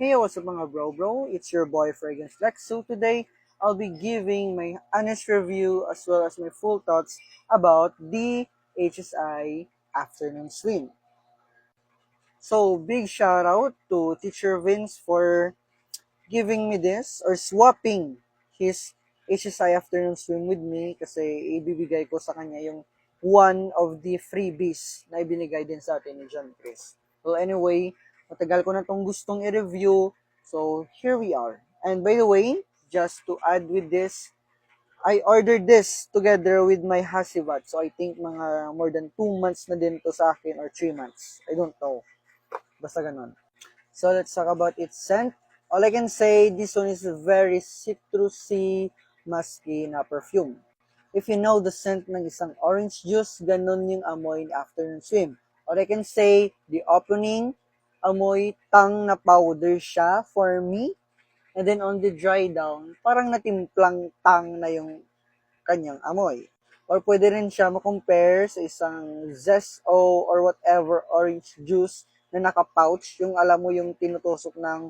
Hey, what's up mga bro? It's your boy Fragrance Lex. So today, I'll be giving my honest review as well as my full thoughts about the HSI afternoon swim. So big shout out to Teacher Vince for giving me this or swapping his HSI afternoon swim with me kasi ibibigay ko sa kanya yung one of the freebies na ibinigay din sa atin ni John Chris. Well, anyway, matagal ko na tong gustong i-review. So, here we are. And by the way, just to add with this, I ordered this together with my Hasivat. So, I think mga more than 2 months na din to sa akin or 3 months. I don't know. Basta ganun. So let's talk about its scent. All I can say, this one is a very citrusy, musky na perfume. If you know the scent ng isang orange juice, ganun yung amoy ni afternoon swim. All I can say, the opening, amoy tang na powder siya for me. And then on the dry down, parang natimplang tang na yung kanyang amoy. Or pwede rin siya makompare sa isang Zesto or whatever orange juice na naka-pouch, yung alam mo yung tinutusok ng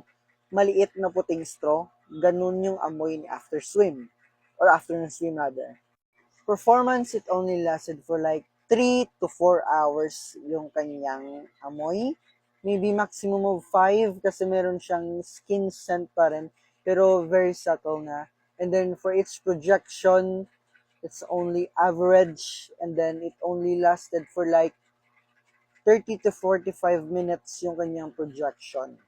maliit na puting straw, ganun yung amoy ni after swim, or afternoon swim rather. Performance, it only lasted for like 3 to 4 hours yung kanyang amoy. Maybe maximum of 5 kasi meron siyang skin scent pa rin, pero very subtle na. And then for its projection, it's only average, and then it only lasted for like 30 to 45 minutes yung kanyang projection.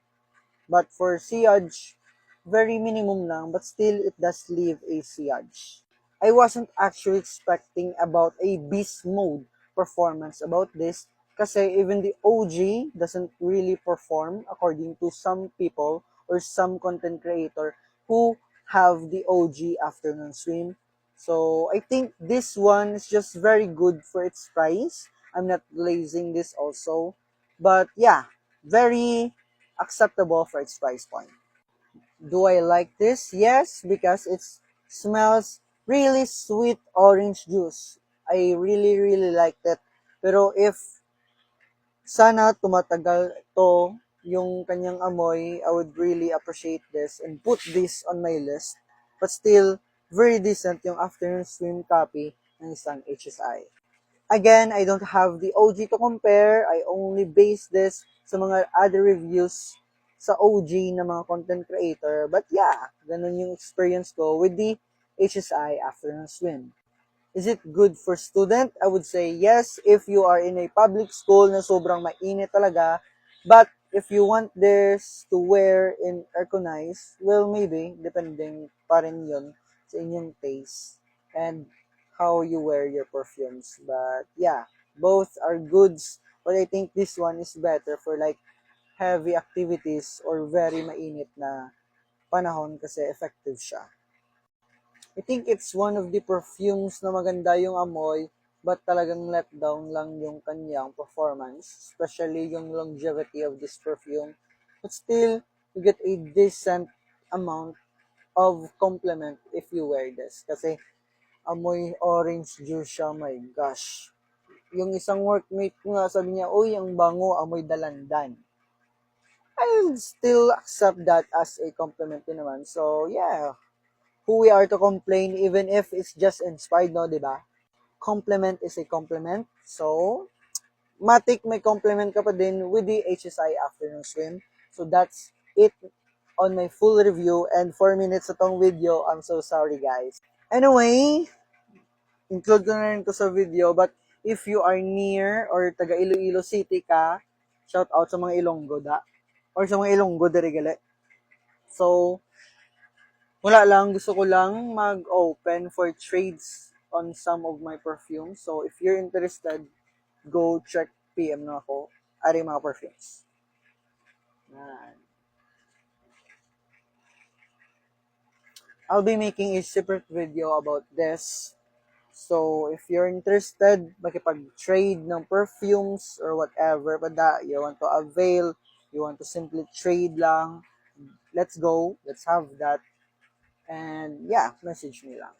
But for sillage, very minimum lang, but still it does leave a sillage. I wasn't actually expecting about a beast mode performance about this kasi even the OG doesn't really perform according to some people or some content creator who have the OG afternoon swim. So I think this one is just very good for its price. I'm not glazing this also. But yeah, very acceptable for its price point. Do I like this? Yes, because it smells really sweet orange juice. I really like that. Pero if sana tumatagal to yung kanyang amoy, I would really appreciate this and put this on my list. But still, very decent yung afternoon swim copy ng isang HSI. Again, I don't have the OG to compare. I only base this sa mga other reviews sa OG na mga content creator. But yeah, ganun yung experience ko with the HSI afternoon swim. Is it good for student? I would say yes if you are in a public school na sobrang mainit talaga. But if you want this to wear in airconized, well maybe, depending pa rin yun sa inyong taste and how you wear your perfumes. But yeah, both are goods. But I think this one is better for like heavy activities or very mainit na panahon kasi effective siya. I think it's one of the perfumes na maganda yung amoy, but talagang let down lang yung kanyang performance, especially yung longevity of this perfume. But still, you get a decent amount of compliment if you wear this. Kasi amoy orange juice siya, my gosh. Yung isang workmate ko nga, sabi niya, uy, ang bango, amoy dalandan. I'll still accept that as a compliment din naman. So, yeah, who we are to complain even if it's just inspired, no, di ba? Compliment is a compliment. So, matik may compliment ka pa din with the HSI afternoon swim. So, that's it on my full review. And 4 minutes na tong video. I'm so sorry, guys. Anyway, include ko na rin to sa video. But if you are near or taga Iloilo City ka, shout out sa mga Ilonggo da. Or sa mga Ilonggo diri gali. So, wala lang, gusto ko lang mag-open for trades on some of my perfumes. So, if you're interested, go check PM na ako. Ari mga perfumes. Yan. I'll be making a separate video about this. So, if you're interested, makipag-trade ng perfumes or whatever, pada, you want to avail, you want to simply trade lang, let's go. Let's have that. And yeah, message me lang.